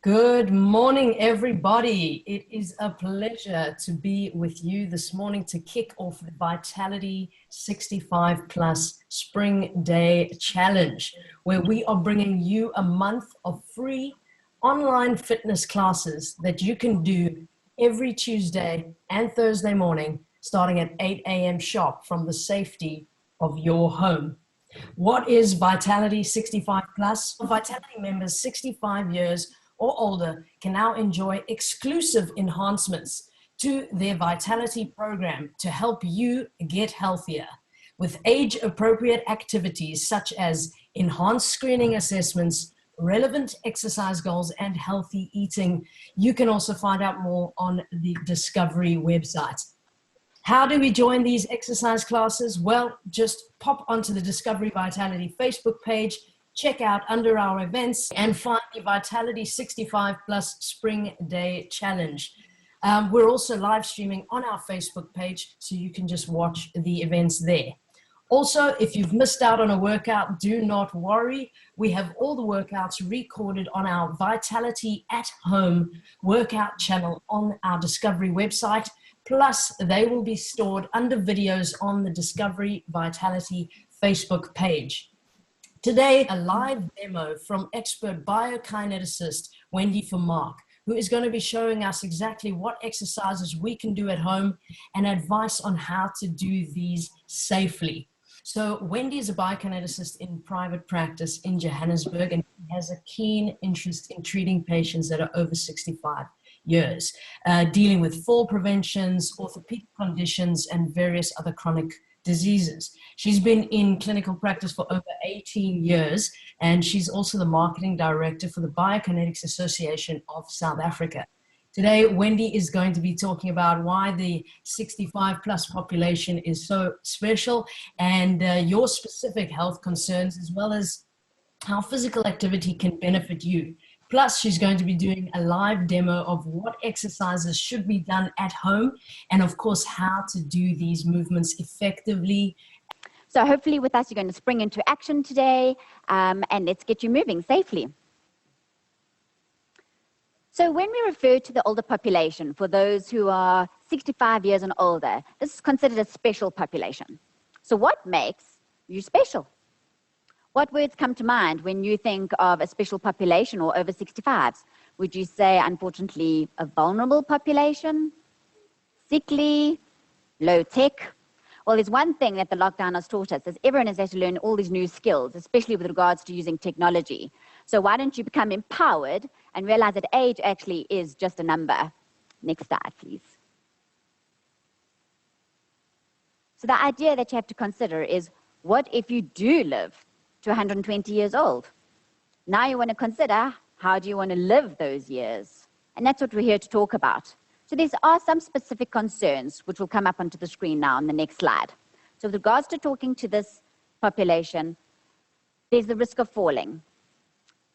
Good morning, everybody. It is a pleasure to be with you this morning to kick off the Vitality 65 Plus Spring Day Challenge, where we are bringing you a month of free online fitness classes that you can do every Tuesday and Thursday morning, starting at 8 a.m. sharp from the safety of your home. What is Vitality 65 Plus? Vitality members 65 years or older can now enjoy exclusive enhancements to their Vitality program to help you get healthier. With age-appropriate activities such as enhanced screening assessments, relevant exercise goals, and healthy eating. You can also find out more on the Discovery website. How do we join these exercise classes? Well, just pop onto the Discovery Vitality Facebook page, check out under our events, and find the Vitality 65 Plus Spring Day Challenge. We're also live streaming on our Facebook page, so you can just watch the events there. Also, if you've missed out on a workout, do not worry. We have all the workouts recorded on our Vitality at Home workout channel on our Discovery website. Plus, they will be stored under videos on the Discovery Vitality Facebook page. Today, a live demo from expert biokineticist Wendy Vermaak, who is going to be showing us exactly what exercises we can do at home and advice on how to do these safely. So Wendy is a biokineticist in private practice in Johannesburg and has a keen interest in treating patients that are over 65 years, dealing with fall preventions, orthopedic conditions, and various other chronic diseases. She's been in clinical practice for over 18 years, and she's also the marketing director for the Biokineticist Association of South Africa. Today, Wendy is going to be talking about why the 65 plus population is so special and your specific health concerns, as well as how physical activity can benefit you. Plus, she's going to be doing a live demo of what exercises should be done at home and, of course, how to do these movements effectively. So hopefully with us, you're going to spring into action today, and let's get you moving safely. So when we refer to the older population, for those who are 65 years and older, this is considered a special population. So what makes you special? What words come to mind when you think of a special population or over 65s? Would you say, unfortunately, a vulnerable population, sickly, low tech? Well, there's one thing that the lockdown has taught us, is everyone has had to learn all these new skills, especially with regards to using technology. So why don't you become empowered and realize that age actually is just a number? Next slide, please. So the idea that you have to consider is, what if you do live to 120 years old? Now you want to consider, how do you want to live those years? And that's what we're here to talk about. So there are some specific concerns which will come up onto the screen now on the next slide. So with regards to talking to this population, there's the risk of falling.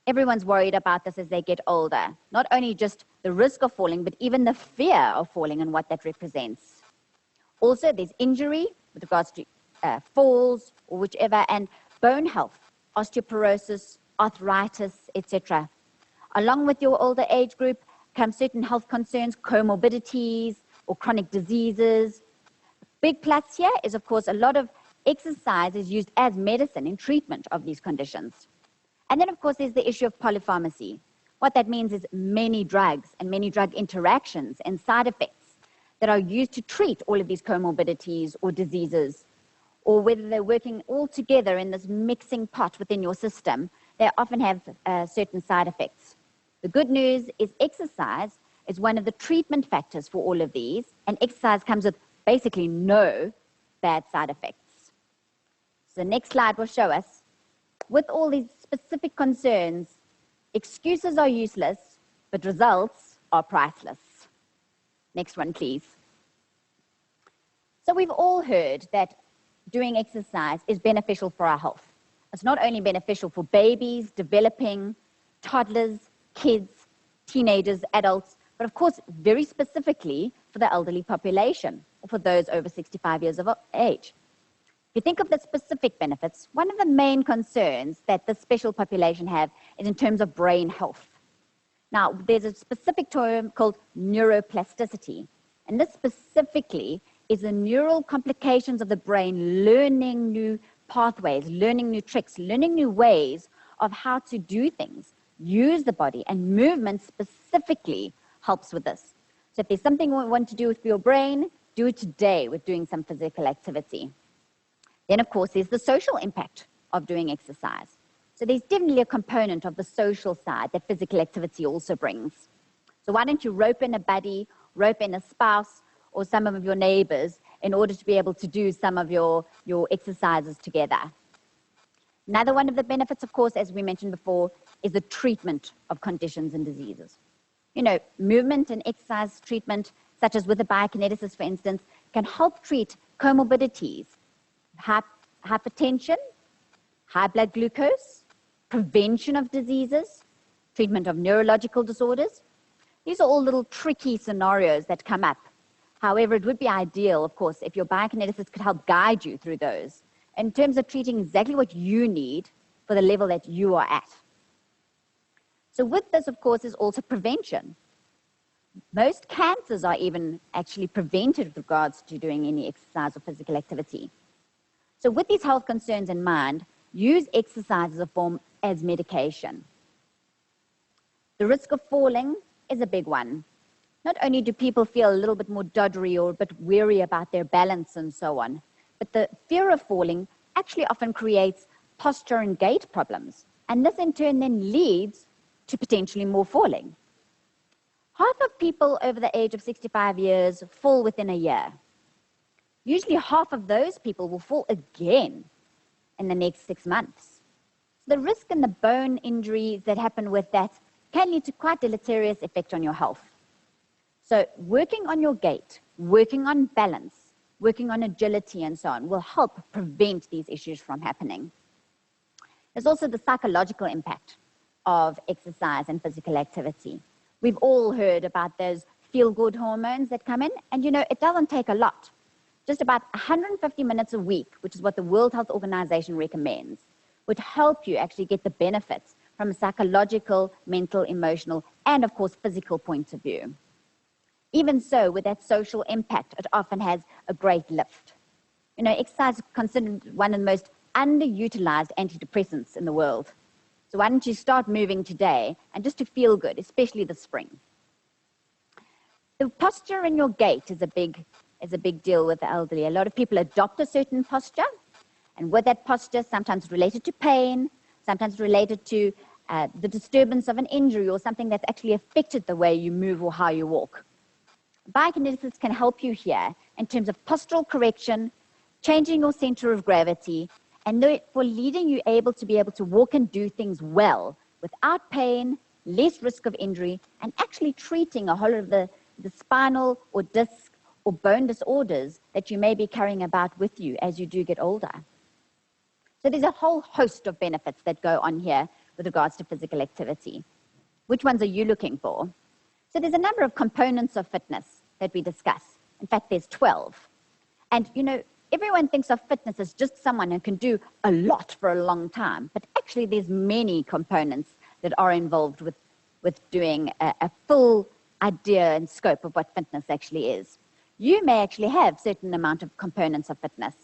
Everyone's worried about this as they get older. Not only just the risk of falling, but even the fear of falling and what that represents. Also, there's injury with regards to falls or whichever, and bone health, osteoporosis, arthritis, etc. Along with your older age group come certain health concerns, comorbidities, or chronic diseases. Big plus here is, of course, a lot of exercise is used as medicine in treatment of these conditions. And then, of course, there's the issue of polypharmacy. What that means is many drugs and many drug interactions and side effects that are used to treat all of these comorbidities or diseases, or whether they're working all together in this mixing pot within your system, they often have certain side effects. The good news is exercise is one of the treatment factors for all of these, and exercise comes with basically no bad side effects. So the next slide will show us, with all these specific concerns, excuses are useless, but results are priceless. Next one, please. So we've all heard that doing exercise is beneficial for our health. It's not only beneficial for babies, developing, toddlers, kids, teenagers, adults, but of course, very specifically for the elderly population, or for those over 65 years of age. If you think of the specific benefits, one of the main concerns that this special population have is in terms of brain health. Now, there's a specific term called neuroplasticity, and this specifically is the neural complications of the brain learning new pathways, learning new tricks, learning new ways of how to do things, use the body, and movement specifically helps with this. So if there's something you want to do with your brain, do it today with doing some physical activity. Then, of course, there's the social impact of doing exercise. So there's definitely a component of the social side that physical activity also brings. So why don't you rope in a buddy, rope in a spouse, or some of your neighbors in order to be able to do some of your exercises together. Another one of the benefits, of course, as we mentioned before, is the treatment of conditions and diseases. You know, movement and exercise treatment, such as with a biokineticist, for instance, can help treat comorbidities, hypertension, high blood glucose, prevention of diseases, treatment of neurological disorders. These are all little tricky scenarios that come up. However, it would be ideal, of course, if your biokineticist could help guide you through those in terms of treating exactly what you need for the level that you are at. So with this, of course, is also prevention. Most cancers are even actually prevented with regards to doing any exercise or physical activity. So with these health concerns in mind, use exercise as a form as medication. The risk of falling is a big one. Not only do people feel a little bit more doddery or a bit weary about their balance and so on, but the fear of falling actually often creates posture and gait problems. And this in turn then leads to potentially more falling. Half of people over the age of 65 years fall within a year. Usually half of those people will fall again in the next 6 months. So the risk and the bone injuries that happen with that can lead to quite deleterious effect on your health. So working on your gait, working on balance, working on agility and so on will help prevent these issues from happening. There's also the psychological impact of exercise and physical activity. We've all heard about those feel-good hormones that come in, and you know, it doesn't take a lot. Just about 150 minutes a week, which is what the World Health Organization recommends, would help you actually get the benefits from a psychological, mental, emotional, and of course, physical point of view. Even so, with that social impact, it often has a great lift. You know, exercise is considered one of the most underutilized antidepressants in the world. So why don't you start moving today, and just to feel good, especially this spring. The posture in your gait is a big deal with the elderly. A lot of people adopt a certain posture, and with that posture, sometimes related to pain, sometimes related to the disturbance of an injury or something that's actually affected the way you move or how you walk. Biokineticist can help you here in terms of postural correction, changing your center of gravity, and for leading you to be able to walk and do things well without pain, less risk of injury, and actually treating a whole of the spinal or disc or bone disorders that you may be carrying about with you as you do get older. So there's a whole host of benefits that go on here with regards to physical activity. Which ones are you looking for? So there's a number of components of fitness that we discuss. In fact, there's 12. And, you know, everyone thinks of fitness as just someone who can do a lot for a long time. But actually, there's many components that are involved with doing a full idea and scope of what fitness actually is. You may actually have certain amount of components of fitness.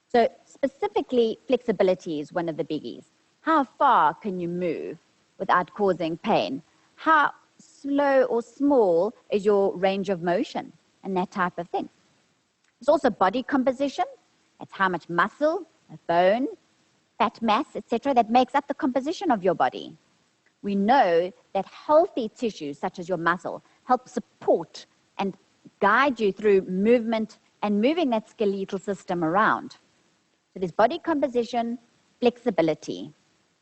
So specifically, flexibility is one of the biggies. How far can you move without causing pain? How slow or small is your range of motion and that type of thing. There's also body composition. That's how much muscle, bone, fat mass, etc., that makes up the composition of your body. We know that healthy tissues, such as your muscle, help support and guide you through movement and moving that skeletal system around. So there's body composition, flexibility.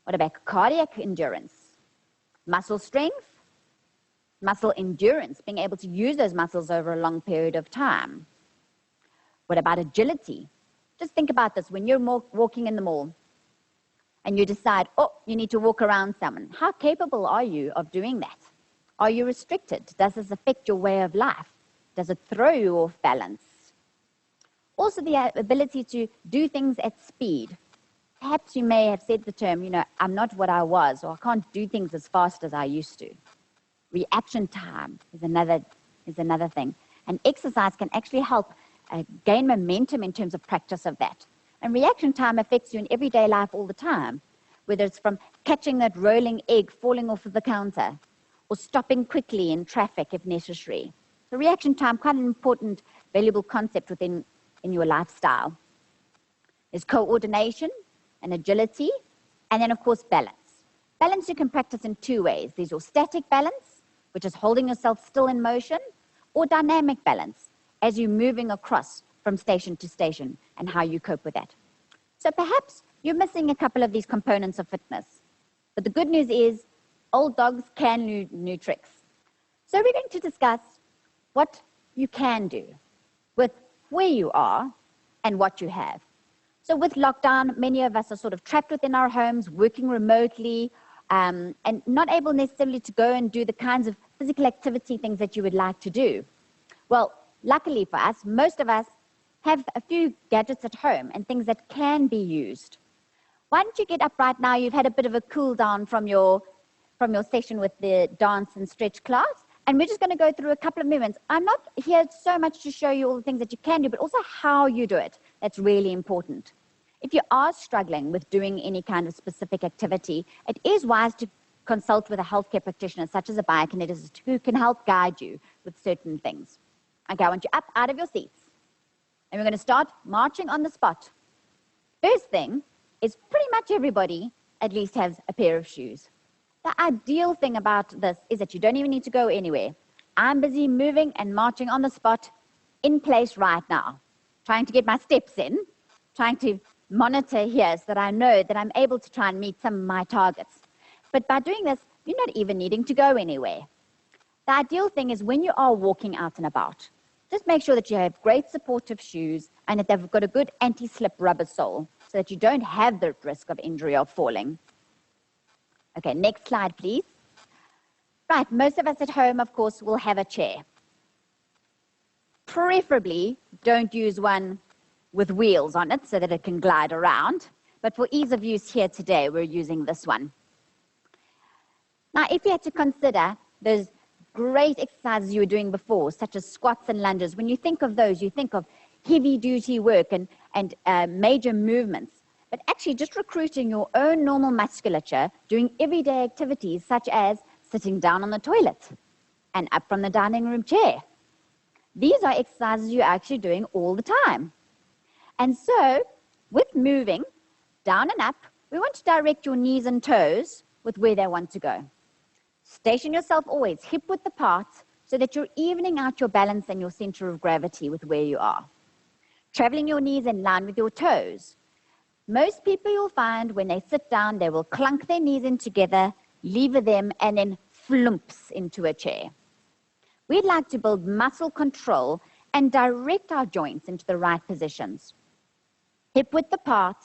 What about cardiac endurance? Muscle strength, muscle endurance, being able to use those muscles over a long period of time. What about agility? Just think about this. When you're walking in the mall and you decide, oh, you need to walk around someone, how capable are you of doing that? Are you restricted? Does this affect your way of life? Does it throw you off balance? Also, the ability to do things at speed. Perhaps you may have said the term, you know, I'm not what I was, or I can't do things as fast as I used to. Reaction time is another thing. And exercise can actually help gain momentum in terms of practice of that. And reaction time affects you in everyday life all the time, whether it's from catching that rolling egg falling off of the counter or stopping quickly in traffic if necessary. So reaction time, quite an important, valuable concept within your lifestyle. There's coordination and agility, and then, of course, balance. Balance you can practice in two ways. There's your static balance, which is holding yourself still in motion, or dynamic balance, as you're moving across from station to station and how you cope with that. So perhaps you're missing a couple of these components of fitness. But the good news is old dogs can learn new tricks. So we're going to discuss what you can do with where you are and what you have. So with lockdown, many of us are sort of trapped within our homes, working remotely, and not able necessarily to go and do the kinds of physical activity things that you would like to do. Well, luckily for us, most of us have a few gadgets at home and things that can be used. Why don't you get up right now? You've had a bit of a cool down from your session with the dance and stretch class, and we're just going to go through a couple of movements. I'm not here so much to show you all the things that you can do, but also how you do it. That's really important. If you are struggling with doing any kind of specific activity, it is wise to consult with a healthcare practitioner, such as a biokineticist, who can help guide you with certain things. Okay, I want you up out of your seats. And we're going to start marching on the spot. First thing is pretty much everybody at least has a pair of shoes. The ideal thing about this is that you don't even need to go anywhere. I'm busy moving and marching on the spot in place right now, trying to get my steps in, trying to monitor here so that I know that I'm able to try and meet some of my targets. But by doing this, you're not even needing to go anywhere. The ideal thing is when you are walking out and about, just make sure that you have great supportive shoes and that they've got a good anti-slip rubber sole so that you don't have the risk of injury or falling. Okay, next slide, please. Right, most of us at home, of course, will have a chair. Preferably, don't use one with wheels on it so that it can glide around. But for ease of use here today, we're using this one. Now, if you had to consider those great exercises you were doing before, such as squats and lunges, when you think of those, you think of heavy-duty work and major movements. But actually just recruiting your own normal musculature, doing everyday activities such as sitting down on the toilet and up from the dining room chair. These are exercises you're actually doing all the time. And so, with moving down and up, we want to direct your knees and toes with where they want to go. Station yourself always hip-width apart so that you're evening out your balance and your center of gravity with where you are. Traveling your knees in line with your toes. Most people you'll find when they sit down, they will clunk their knees in together, lever them, and then flumps into a chair. We'd like to build muscle control and direct our joints into the right positions. Hip-width apart,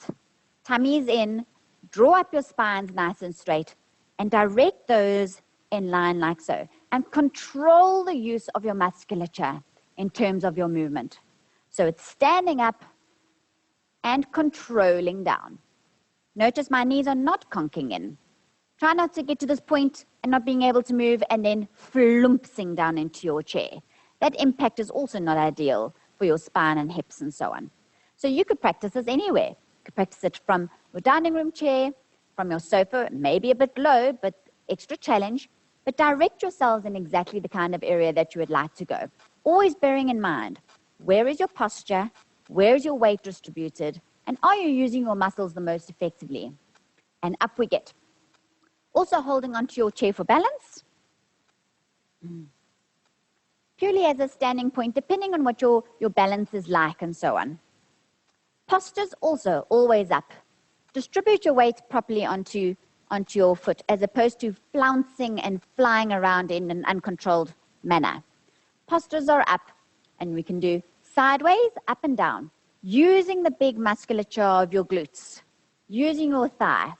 tummies in, draw up your spines nice and straight, and direct those in line like so. And control the use of your musculature in terms of your movement. So it's standing up and controlling down. Notice my knees are not conking in. Try not to get to this point and not being able to move and then flumpsing down into your chair. That impact is also not ideal for your spine and hips and so on. So you could practice this anywhere. You could practice it from your dining room chair, from your sofa, maybe a bit low, but extra challenge. But direct yourselves in exactly the kind of area that you would like to go. Always bearing in mind, where is your posture? Where is your weight distributed? And are you using your muscles the most effectively? And up we get. Also holding onto your chair for balance. Purely as a standing point, depending on what your balance is like and so on. Postures also always up. Distribute your weight properly onto your foot as opposed to flouncing and flying around in an uncontrolled manner. Postures are up, and we can do sideways, up and down, using the big musculature of your glutes, using your thigh.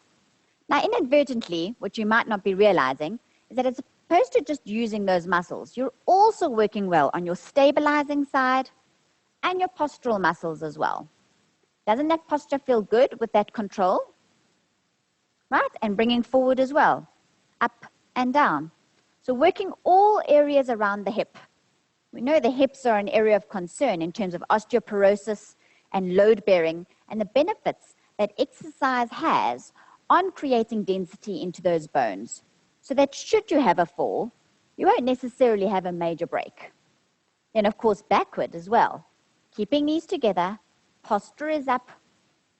Now, inadvertently, what you might not be realizing is that as opposed to just using those muscles, you're also working well on your stabilizing side and your postural muscles as well. Doesn't that posture feel good with that control? Right? And bringing forward as well, up and down. So working all areas around the hip. We know the hips are an area of concern in terms of osteoporosis and load bearing and the benefits that exercise has on creating density into those bones. So that should you have a fall, you won't necessarily have a major break. Then of course backward as well. Keeping knees together, posture is up,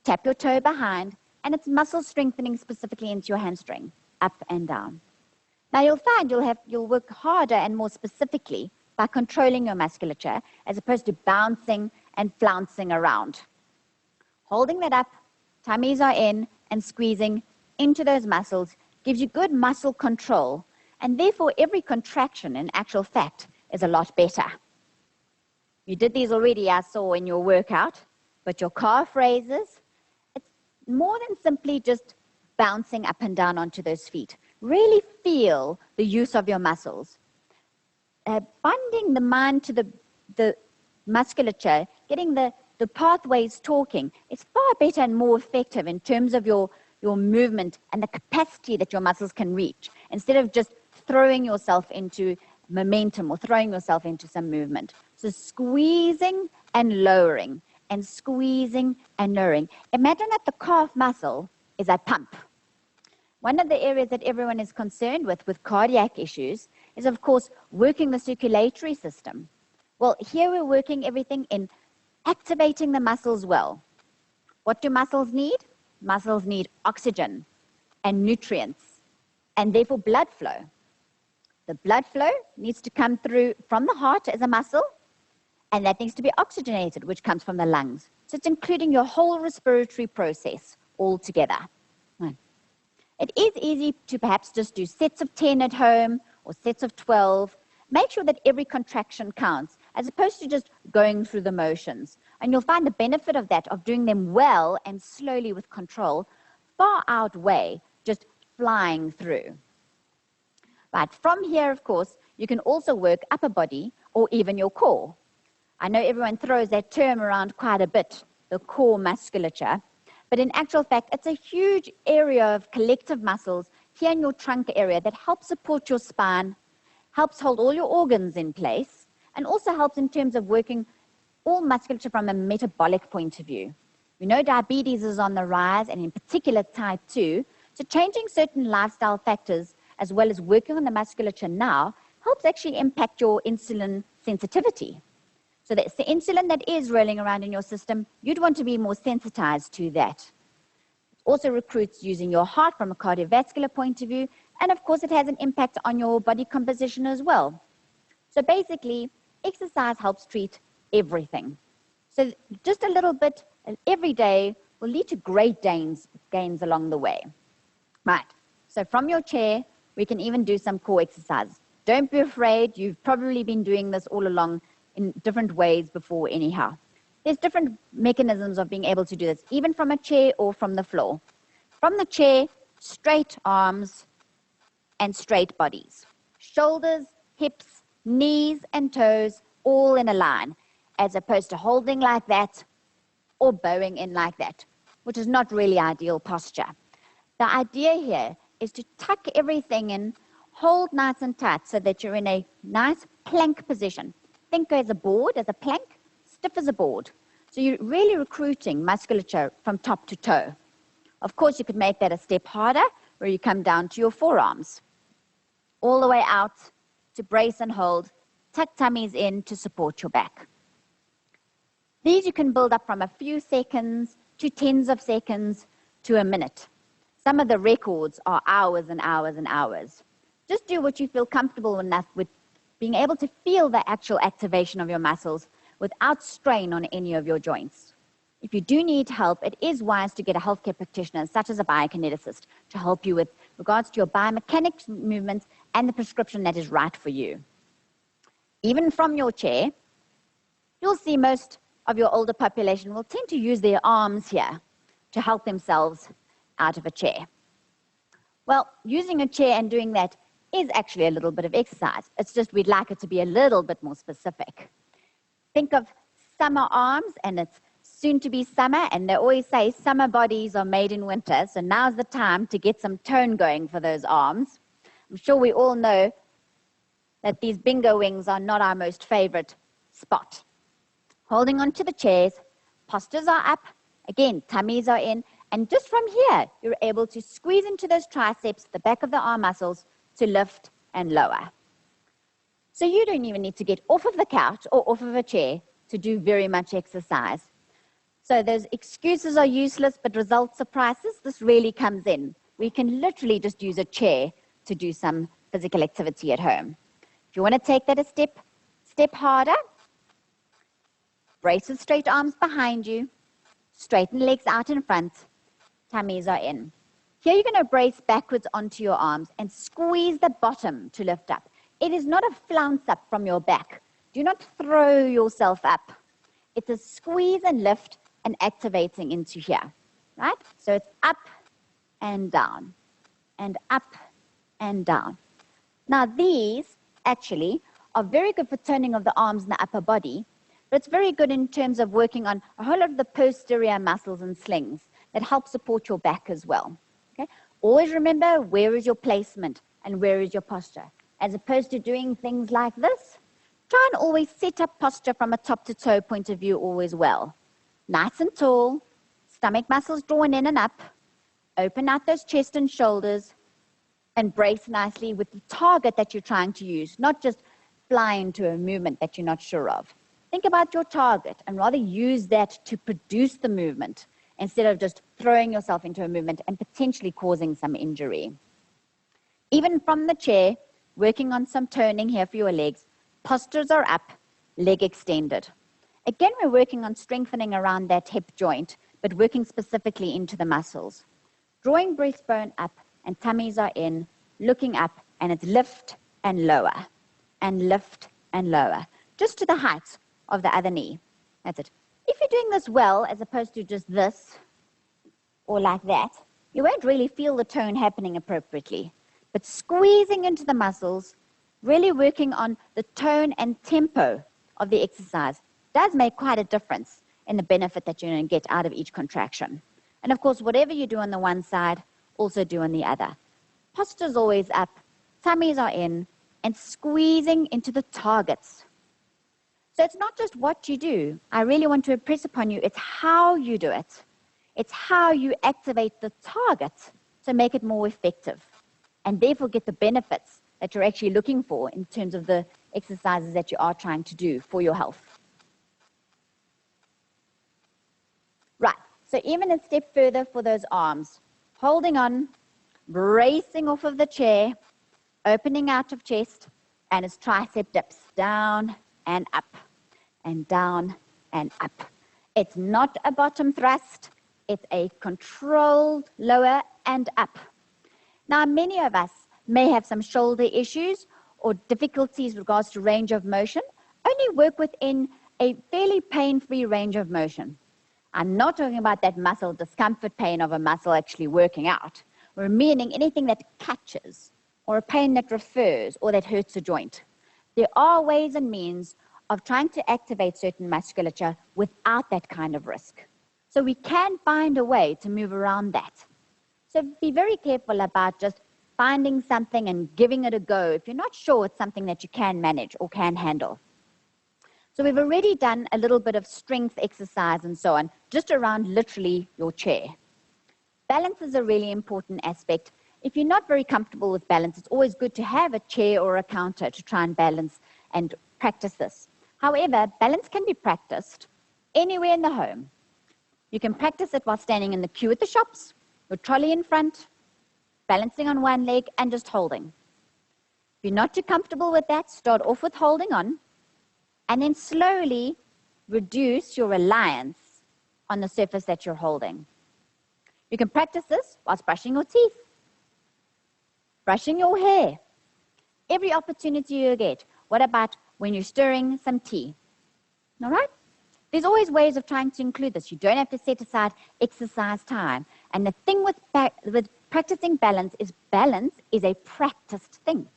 tap your toe behind, and it's muscle strengthening specifically into your hamstring, up and down. Now you'll find you'll work harder and more specifically by controlling your musculature as opposed to bouncing and flouncing around. Holding that up, tummies are in, and squeezing into those muscles gives you good muscle control, and therefore every contraction in actual fact is a lot better. You did these already, I saw in your workout, but your calf raises, it's more than simply just bouncing up and down onto those feet. Really feel the use of your muscles. Binding the mind to the musculature, getting the pathways talking, is far better and more effective in terms of your movement and the capacity that your muscles can reach, instead of just throwing yourself into momentum or throwing yourself into some movement. So squeezing and lowering, and squeezing and lowering. Imagine that the calf muscle is a pump. One of the areas that everyone is concerned with cardiac issues is, of course, working the circulatory system. Well, here we're working everything in activating the muscles well. What do muscles need? Muscles need oxygen and nutrients, and therefore blood flow. The blood flow needs to come through from the heart as a muscle, and that needs to be oxygenated, which comes from the lungs. So it's including your whole respiratory process all together. It is easy to perhaps just do sets of 10 at home or sets of 12. Make sure that every contraction counts, as opposed to just going through the motions. And you'll find the benefit of that, of doing them well and slowly with control, far outweigh just flying through. But from here, of course, you can also work upper body or even your core. I know everyone throws that term around quite a bit, the core musculature, but in actual fact, it's a huge area of collective muscles here in your trunk area that helps support your spine, helps hold all your organs in place, and also helps in terms of working all musculature from a metabolic point of view. We know diabetes is on the rise, and in particular type 2, so changing certain lifestyle factors as well as working on the musculature now helps actually impact your insulin sensitivity. So that's the insulin that is rolling around in your system, you'd want to be more sensitized to that. It also recruits using your heart from a cardiovascular point of view, and of course it has an impact on your body composition as well. So basically, exercise helps treat everything. So just a little bit every day will lead to great gains along the way. Right, so from your chair, we can even do some core exercises. Don't be afraid, you've probably been doing this all along in different ways before anyhow. There's different mechanisms of being able to do this, even from a chair or from the floor. From the chair, straight arms and straight bodies. Shoulders, hips, knees and toes, all in a line, as opposed to holding like that or bowing in like that, which is not really ideal posture. The idea here is to tuck everything in, hold nice and tight so that you're in a nice plank position. Think as a board, as a plank, stiff as a board. So you're really recruiting musculature from top to toe. Of course, you could make that a step harder, where you come down to your forearms. All the way out to brace and hold, tuck tummies in to support your back. These you can build up from a few seconds to tens of seconds to a minute. Some of the records are hours and hours and hours. Just do what you feel comfortable enough with, being able to feel the actual activation of your muscles without strain on any of your joints. If you do need help, it is wise to get a healthcare practitioner, such as a biokineticist, to help you with regards to your biomechanics movements and the prescription that is right for you. Even from your chair, you'll see most of your older population will tend to use their arms here to help themselves out of a chair. Well, using a chair and doing that is actually a little bit of exercise. It's just we'd like it to be a little bit more specific. Think of summer arms, and it's soon to be summer, and they always say summer bodies are made in winter, so now's the time to get some tone going for those arms. I'm sure we all know that these bingo wings are not our most favorite spot. Holding onto the chairs, postures are up, again, tummies are in, and just from here, you're able to squeeze into those triceps, the back of the arm muscles, to lift and lower. So you don't even need to get off of the couch or off of a chair to do very much exercise. So those excuses are useless, but results are priceless. This really comes in. We can literally just use a chair to do some physical activity at home. If you want to take that a step harder, brace with straight arms behind you, straighten legs out in front, tummies are in. Here you're going to brace backwards onto your arms and squeeze the bottom to lift up. It is not a flounce up from your back. Do not throw yourself up. It's a squeeze and lift and activating into here, right? So it's up and down, and up and down. Now these actually are very good for turning of the arms and the upper body, but it's very good in terms of working on a whole lot of the posterior muscles and slings that help support your back as well. Okay? Always remember, where is your placement and where is your posture? As opposed to doing things like this, try and always set up posture from a top to toe point of view always well. Nice and tall, stomach muscles drawn in and up, open out those chest and shoulders, and brace nicely with the target that you're trying to use, not just fly into a movement that you're not sure of. Think about your target and rather use that to produce the movement instead of just throwing yourself into a movement and potentially causing some injury. Even from the chair, working on some toning here for your legs, postures are up, leg extended. Again, we're working on strengthening around that hip joint, but working specifically into the muscles. Drawing breastbone up and tummies are in, looking up, and it's lift and lower, and lift and lower, just to the height of the other knee. That's it. If you're doing this well, as opposed to just this or like that, you won't really feel the tone happening appropriately. But squeezing into the muscles, really working on the tone and tempo of the exercise does make quite a difference in the benefit that you're going to get out of each contraction. And of course, whatever you do on the one side, also do on the other. Posture's always up, tummies are in, and squeezing into the targets. So it's not just what you do. I really want to impress upon you, it's how you do it. It's how you activate the target to make it more effective, and therefore get the benefits that you're actually looking for in terms of the exercises that you are trying to do for your health. Right, so even a step further for those arms. Holding on, bracing off of the chair, opening out of chest, and his tricep dips down and up, and down and up. It's not a bottom thrust, it's a controlled lower and up. Now, many of us may have some shoulder issues or difficulties with regards to range of motion, only work within a fairly pain-free range of motion. I'm not talking about that muscle discomfort pain of a muscle actually working out. We're meaning anything that catches, or a pain that refers, or that hurts a joint. There are ways and means of trying to activate certain musculature without that kind of risk. So we can find a way to move around that. So be very careful about just finding something and giving it a go if you're not sure it's something that you can manage or can handle. So we've already done a little bit of strength exercise and so on, just around literally your chair. Balance is a really important aspect. If you're not very comfortable with balance, it's always good to have a chair or a counter to try and balance and practice this. However, balance can be practiced anywhere in the home. You can practice it while standing in the queue at the shops, with trolley in front, balancing on one leg and just holding. If you're not too comfortable with that, start off with holding on, and then slowly reduce your reliance on the surface that you're holding. You can practice this whilst brushing your teeth, brushing your hair, every opportunity you get. What about when you're stirring some tea? All right? There's always ways of trying to include this. You don't have to set aside exercise time. And the thing with practicing balance is a practiced thing.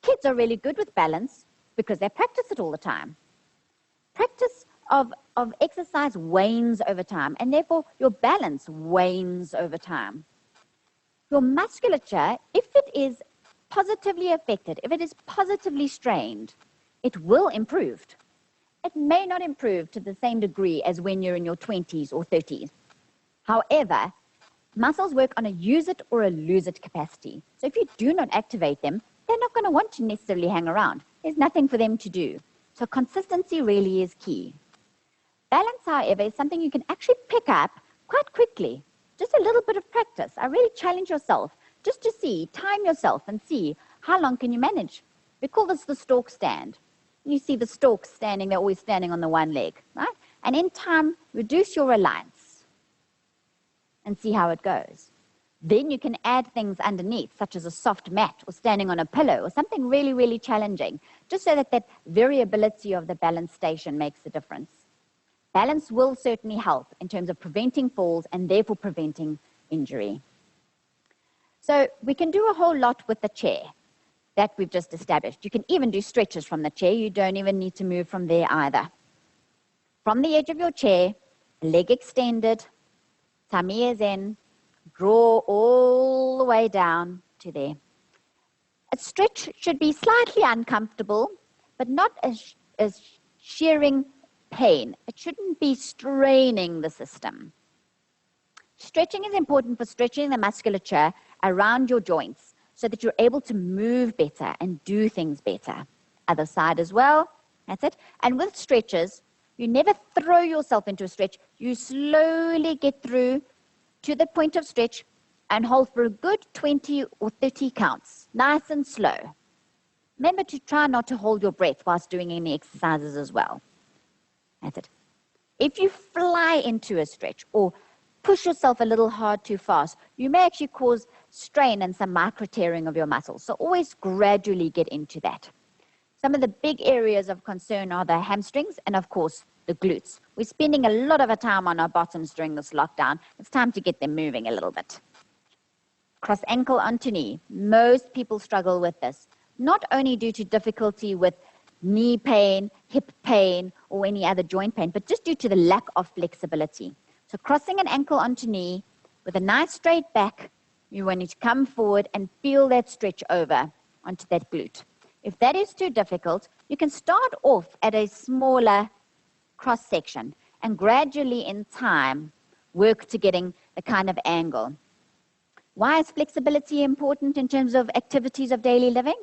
Kids are really good with balance because they practice it all the time. Practice of exercise wanes over time, and therefore your balance wanes over time. Your musculature, if it is positively affected, if it is positively strained, it will improve. It may not improve to the same degree as when you're in your 20s or 30s. However, muscles work on a use it or a lose it capacity. So if you do not activate them, they're not going to want to necessarily hang around. There's nothing for them to do. So consistency really is key. Balance, however, is something you can actually pick up quite quickly. Just a little bit of practice. I really challenge yourself just to see, time yourself and see how long can you manage. We call this the stork stand. You see the storks standing, they're always standing on the one leg, right? And in time, reduce your reliance and see how it goes. Then you can add things underneath, such as a soft mat or standing on a pillow or something really, really challenging, just so that that variability of the balance station makes a difference. Balance will certainly help in terms of preventing falls and therefore preventing injury. So we can do a whole lot with the chair that we've just established. You can even do stretches from the chair. You don't even need to move from there either. From the edge of your chair, leg extended, tummy is in, draw all the way down to there. A stretch should be slightly uncomfortable, but not as shearing pain. It shouldn't be straining the system. Stretching is important for stretching the musculature around your joints so that you're able to move better and do things better. Other side as well. That's it. And with stretches, you never throw yourself into a stretch. You slowly get through to the point of stretch and hold for a good 20 or 30 counts, nice and slow. Remember to try not to hold your breath whilst doing any exercises as well. That's it. If you fly into a stretch or push yourself a little hard too fast, you may actually cause strain and some micro tearing of your muscles. So always gradually get into that. Some of the big areas of concern are the hamstrings and, of course, the glutes. We're spending a lot of our time on our bottoms during this lockdown. It's time to get them moving a little bit. Cross ankle onto knee. Most people struggle with this, not only due to difficulty with knee pain, hip pain, or any other joint pain, but just due to the lack of flexibility. So crossing an ankle onto knee with a nice straight back, you want to come forward and feel that stretch over onto that glute. If that is too difficult, you can start off at a smaller cross section and gradually in time work to getting the kind of angle. Why is flexibility important in terms of activities of daily living?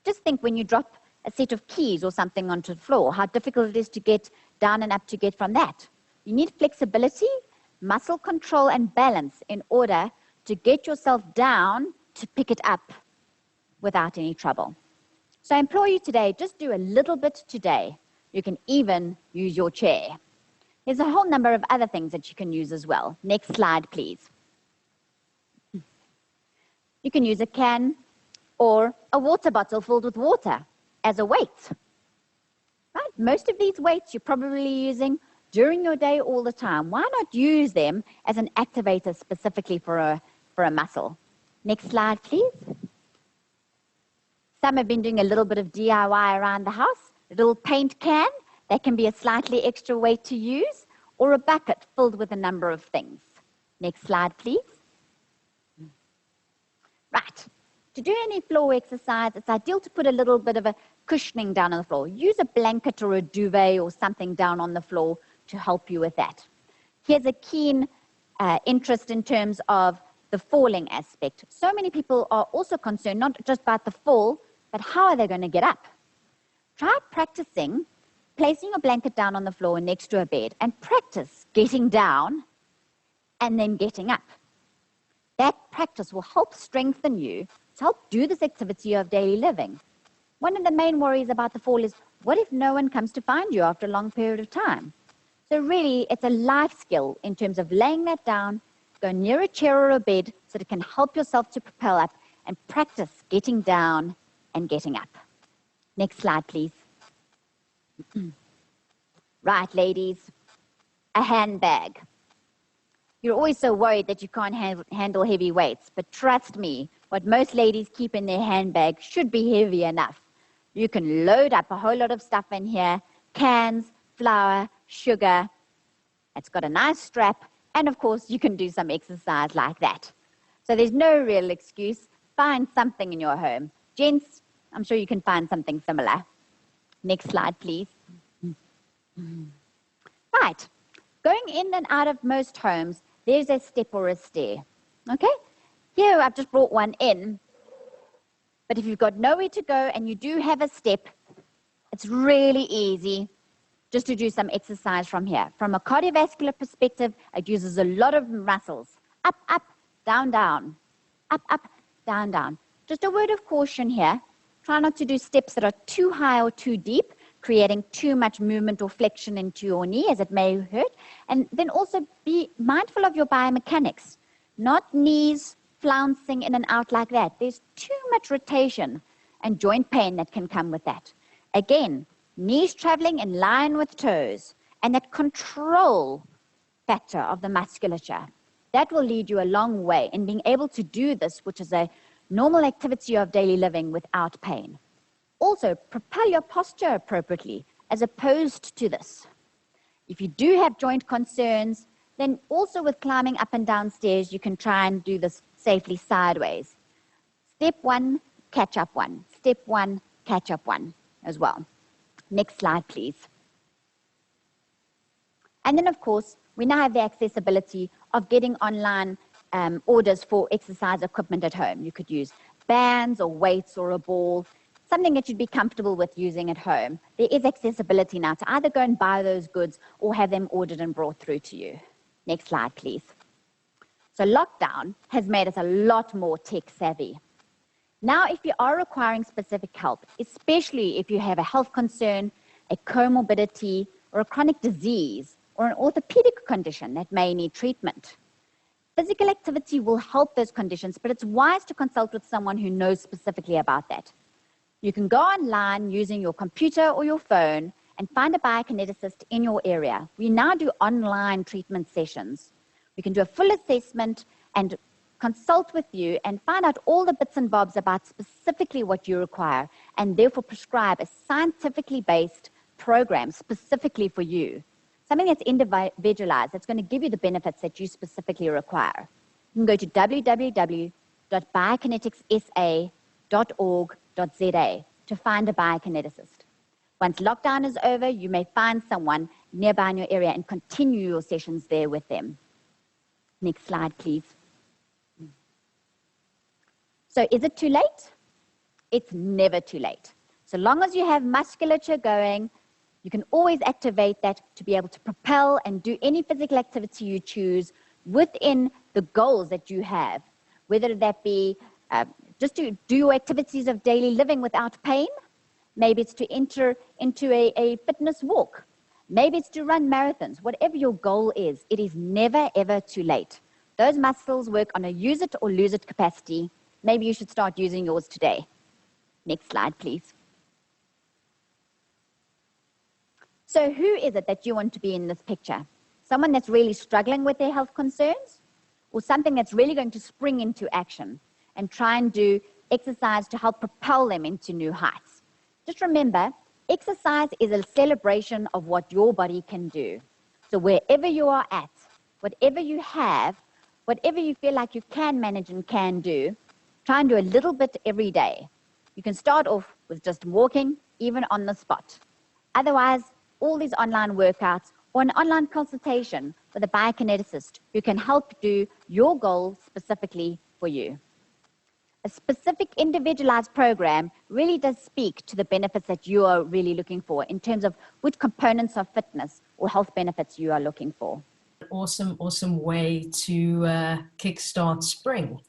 Just think when you drop a set of keys or something onto the floor, how difficult it is to get down and up to get from that. You need flexibility, muscle control, and balance in order to get yourself down to pick it up without any trouble. So I implore you today, just do a little bit today. You can even use your chair. There's a whole number of other things that you can use as well. Next slide, please. You can use a can or a water bottle filled with water as a weight. Right? Most of these weights you're probably using during your day all the time. Why not use them as an activator specifically for a muscle? Next slide, please. Some have been doing a little bit of DIY around the house. A little paint can, that can be a slightly extra weight to use, or a bucket filled with a number of things. Next slide, please. Right. To do any floor exercise, it's ideal to put a little bit of a cushioning down on the floor. Use a blanket or a duvet or something down on the floor to help you with that. Here's a keen interest in terms of the falling aspect. So many people are also concerned not just about the fall, but how are they going to get up? Try practicing placing a blanket down on the floor next to a bed and practice getting down and then getting up. That practice will help strengthen you to help do this activity of daily living. One of the main worries about the fall is, what if no one comes to find you after a long period of time? So really, it's a life skill in terms of laying that down, go near a chair or a bed so that it can help yourself to propel up and practice getting down and getting up. Next slide, please. Right, ladies, a handbag. You're always so worried that you can't handle heavy weights, but trust me, what most ladies keep in their handbag should be heavy enough. You can load up a whole lot of stuff in here, cans, flour, sugar. It's got a nice strap, and of course, you can do some exercise like that. So there's no real excuse. find something in your home. Gents, I'm sure you can find something similar. Next slide, please. Right. Going in and out of most homes, there's a step or a stair. Okay? Here, I've just brought one in. But if you've got nowhere to go and you do have a step, it's really easy just to do some exercise from here. From a cardiovascular perspective, it uses a lot of muscles. Up, up, down, down. Up, up, down, down. Just a word of caution here. Try not to do steps that are too high or too deep, creating too much movement or flexion into your knee, as it may hurt. And then also be mindful of your biomechanics. Not knees flouncing in and out like that. There's too much rotation and joint pain that can come with that. Again, knees traveling in line with toes, and that control factor of the musculature. That will lead you a long way in being able to do this, which is a normal activity of daily living without pain. Also, propel your posture appropriately as opposed to this. If you do have joint concerns, then also with climbing up and down stairs, you can try and do this safely sideways. Step one, catch up one. Step one, catch up one as well. Next slide, please. And then, of course, we now have the accessibility of getting online orders for exercise equipment at home. You could use bands or weights or a ball, something that you'd be comfortable with using at home. There is accessibility now to either go and buy those goods or have them ordered and brought through to you. Next slide, please. So lockdown has made us a lot more tech savvy. Now, if you are requiring specific help, especially if you have a health concern, a comorbidity, or a chronic disease, or an orthopedic condition that may need treatment, physical activity will help those conditions, but it's wise to consult with someone who knows specifically about that. You can go online using your computer or your phone and find a biokineticist in your area. We now do online treatment sessions. We can do a full assessment and consult with you and find out all the bits and bobs about specifically what you require, and therefore prescribe a scientifically based program specifically for you. Something that's individualized, that's going to give you the benefits that you specifically require. You can go to www.biokineticsa.org.za to find a biokineticist. Once lockdown is over, you may find someone nearby in your area and continue your sessions there with them. Next slide, please. So is it too late? It's never too late. So long as you have musculature going, you can always activate that to be able to propel and do any physical activity you choose within the goals that you have, whether that be just to do your activities of daily living without pain. Maybe it's to enter into a fitness walk. Maybe it's to run marathons. Whatever your goal is, it is never, ever too late. Those muscles work on a use it or lose it capacity. Maybe you should start using yours today. Next slide, please. So who is it that you want to be in this picture? Someone that's really struggling with their health concerns, or something that's really going to spring into action and try and do exercise to help propel them into new heights? Just remember, exercise is a celebration of what your body can do. So wherever you are at, whatever you have, whatever you feel like you can manage and can do, try and do a little bit every day. You can start off with just walking, even on the spot. Otherwise, all these online workouts or an online consultation with a biokineticist who can help do your goal specifically for you. A specific individualized program really does speak to the benefits that you are really looking for in terms of which components of fitness or health benefits you are looking for. Awesome way to kickstart spring.